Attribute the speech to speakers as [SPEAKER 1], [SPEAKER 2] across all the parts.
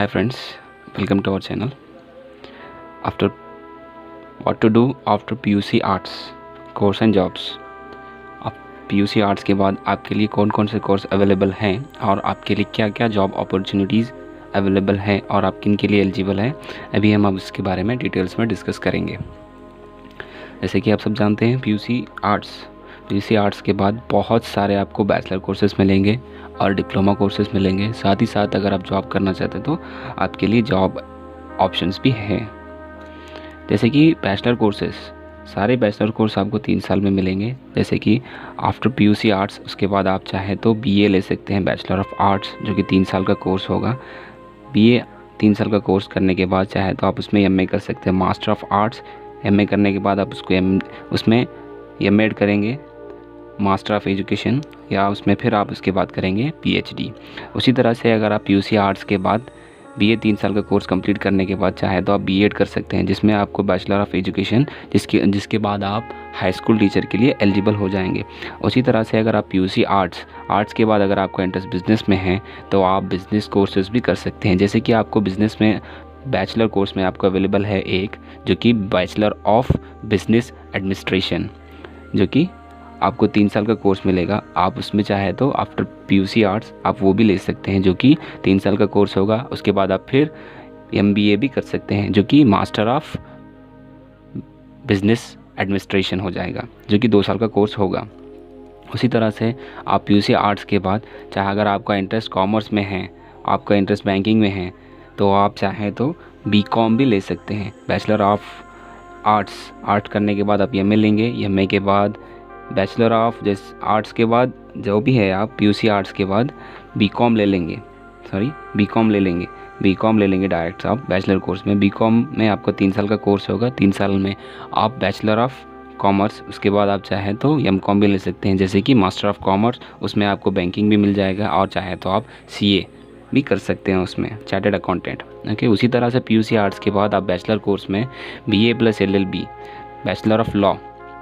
[SPEAKER 1] Hi friends, welcome to our channel. After what to do after PUC Arts course and jobs. अब PUC Arts के बाद आपके लिए कौन कौन से कोर्स अवेलेबल हैं और आपके लिए क्या क्या जॉब अपॉर्चुनिटीज़ अवेलेबल हैं और आप किन के लिए एलिजिबल हैं, अभी हम अब इसके बारे में डिटेल्स में डिस्कस करेंगे। जैसे कि आप सब जानते हैं PUC आर्ट्स के बाद बहुत सारे आपको बैचलर कोर्सेज़ मिलेंगे और डिप्लोमा कोर्सेज़ मिलेंगे। साथ ही साथ अगर आप जॉब करना चाहते हैं तो आपके लिए जॉब ऑप्शंस भी हैं। जैसे कि बैचलर कोर्सेज़, सारे बैचलर कोर्स आपको 3 साल में मिलेंगे। जैसे कि आफ्टर PUC आर्ट्स उसके बाद आप चाहें तो BA ले सकते हैं, बैचलर ऑफ आर्ट्स, जो कि 3 साल का कोर्स होगा। BA 3 साल का कोर्स करने के बाद चाहे तो आप उसमें MA कर सकते हैं, मास्टर ऑफ आर्ट्स। MA करने के बाद आप उसमें MAd करेंगे, मास्टर ऑफ एजुकेशन, या उसमें फिर आप उसके बाद करेंगे PhD। उसी तरह से अगर आप PUC आर्ट्स के बाद BA 3 साल का कोर्स कंप्लीट करने के बाद चाहे तो आप B.Ed कर सकते हैं, जिसमें आपको बैचलर ऑफ एजुकेशन, जिसके बाद आप हाई स्कूल टीचर के लिए एलिजिबल हो जाएंगे। उसी तरह से अगर आप PUC आर्ट्स के बाद अगर आपका इंटरेस्ट बिज़नेस में है तो आप बिज़नेस कोर्सेज भी कर सकते हैं। जैसे कि आपको बिज़नेस में बैचलर कोर्स में आपको अवेलेबल है एक, जो कि बैचलर ऑफ बिज़नेस एडमिनिस्ट्रेशन, जो कि आपको 3 साल का कोर्स मिलेगा। आप उसमें चाहे तो आफ्टर PUC आर्ट्स आप वो भी ले सकते हैं, जो कि 3 साल का कोर्स होगा। उसके बाद आप फिर MBA भी कर सकते हैं, जो कि मास्टर ऑफ बिज़नेस एडमिनिस्ट्रेशन हो जाएगा, जो कि 2 साल का कोर्स होगा। उसी तरह से आप PUC आर्ट्स के बाद चाहे अगर आपका इंटरेस्ट कॉमर्स में है, आपका इंटरेस्ट बैंकिंग में है, तो आप चाहें तो BCom भी ले सकते हैं। बैचलर ऑफ आर्ट्स करने के बाद आप MA लेंगे। MA के बाद बैचलर ऑफ आर्ट्स के बाद जो भी है आप PUC आर्ट्स के बाद BCom ले लेंगे डायरेक्ट आप बैचलर कोर्स में। BCom में आपका 3 साल का कोर्स होगा। 3 साल में आप बैचलर ऑफ कॉमर्स, उसके बाद आप चाहें तो MCom भी ले सकते हैं, जैसे कि मास्टर ऑफ कॉमर्स। उसमें आपको बैंकिंग भी मिल जाएगा और चाहे तो आप CA भी कर सकते हैं, उसमें चार्टर्ड अकाउंटेंट। ओके, उसी तरह से PUC आर्ट्स के बाद आप बैचलर कोर्स में BA + LLB, bachelor of law,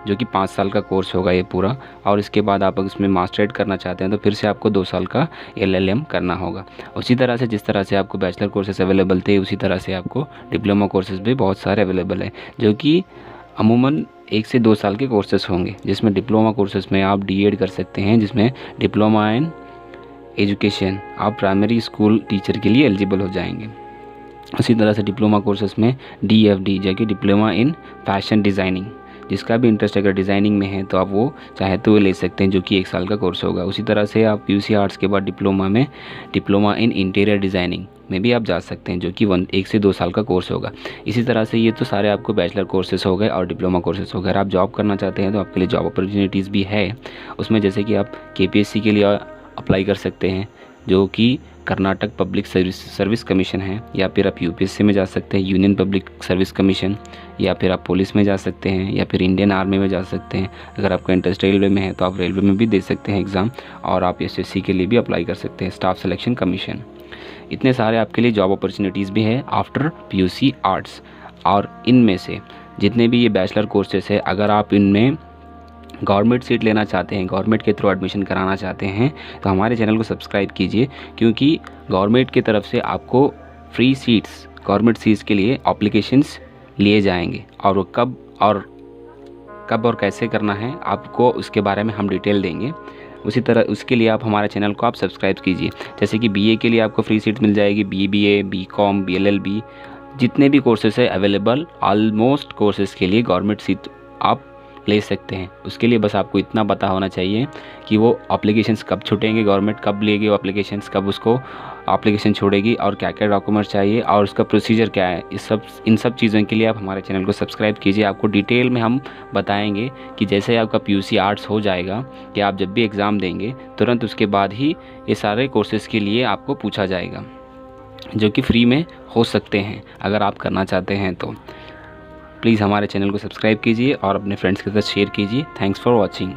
[SPEAKER 1] जो कि 5 साल का कोर्स होगा ये पूरा, और इसके बाद आप उसमें मास्टरेट करना चाहते हैं तो फिर से आपको 2 साल का LLM करना होगा। उसी तरह से जिस तरह से आपको बैचलर कोर्सेज अवेलेबल थे, उसी तरह से आपको डिप्लोमा कोर्सेज भी बहुत सारे अवेलेबल है, जो कि अमूमन 1 से 2 साल के कोर्सेज होंगे। जिसमें डिप्लोमा कोर्सेज में आप D.Ed कर सकते हैं, जिसमें डिप्लोमा इन एजुकेशन, आप प्राइमरी स्कूल टीचर के लिए एलिजिबल हो जाएंगे। उसी तरह से डिप्लोमा कोर्सेज में DFD, जो कि डिप्लोमा इन फैशन डिज़ाइनिंग, जिसका भी इंटरेस्ट अगर डिज़ाइनिंग में है तो आप वो चाहे तो ले सकते हैं, जो कि 1 साल का कोर्स होगा। उसी तरह से आप PUC आर्ट्स के बाद डिप्लोमा इन इंटीरियर डिज़ाइनिंग में भी आप जा सकते हैं, जो कि 1 से 2 साल का कोर्स होगा। इसी तरह से ये तो सारे आपको बैचलर कोर्सेज हो गए और डिप्लोमा कोर्सेज हो गए। अगर आप जॉब करना चाहते हैं तो आपके लिए जॉब अपॉर्चुनिटीज़ भी है उसमें, जैसे कि आप KPSC के लिए अप्लाई कर सकते हैं, जो कि कर्नाटक पब्लिक सर्विस कमीशन है, या फिर आप UPSC में जा सकते हैं, यूनियन पब्लिक सर्विस कमीशन, या फिर आप पुलिस में जा सकते हैं, या फिर इंडियन आर्मी में जा सकते हैं। अगर आपका इंटरेस्ट रेलवे में है तो आप रेलवे में भी दे सकते हैं एग्ज़ाम, और आप SSC के लिए भी अप्लाई कर सकते हैं, स्टाफ सिलेक्शन कमीशन। इतने सारे आपके लिए जॉब अपॉर्चुनिटीज़ भी है आफ्टर PUC आर्ट्स। और इनमें से जितने भी ये बैचलर कोर्सेज है, अगर आप इनमें गवर्नमेंट सीट लेना चाहते हैं, गवर्नमेंट के थ्रू एडमिशन कराना चाहते हैं, तो हमारे चैनल को सब्सक्राइब कीजिए, क्योंकि गवर्नमेंट की तरफ से आपको फ्री सीट्स, गवर्नमेंट सीट्स के लिए एप्लीकेशंस लिए जाएंगे, और वो कब और कैसे करना है आपको उसके बारे में हम डिटेल देंगे। उसी तरह उसके लिए आप हमारे चैनल को आप सब्सक्राइब कीजिए। जैसे कि BA के लिए आपको फ्री सीट मिल जाएगी, BBA, BCom, BLLB, जितने भी कोर्सेज है अवेलेबल, ऑलमोस्ट कोर्सेज़ के लिए गवर्नमेंट सीट आप ले सकते हैं। उसके लिए बस आपको इतना पता होना चाहिए कि वो एप्लीकेशंस कब छूटेंगे, गवर्नमेंट कब लेगी वो एप्लीकेशंस, कब उसको एप्लीकेशन छोड़ेगी, और क्या क्या डॉक्यूमेंट्स चाहिए और उसका प्रोसीजर क्या है। इन सब चीज़ों के लिए आप हमारे चैनल को सब्सक्राइब कीजिए। आपको डिटेल में हम बताएंगे कि जैसे आपका PUC आर्ट्स हो जाएगा कि आप जब भी एग्ज़ाम देंगे तुरंत उसके बाद ही ये सारे कोर्सेज़ के लिए आपको पूछा जाएगा, जो कि फ्री में हो सकते हैं अगर आप करना चाहते हैं तो। प्लीज़ हमारे चैनल को सब्सक्राइब कीजिए और अपने फ्रेंड्स के साथ शेयर कीजिए। Thanks for watching.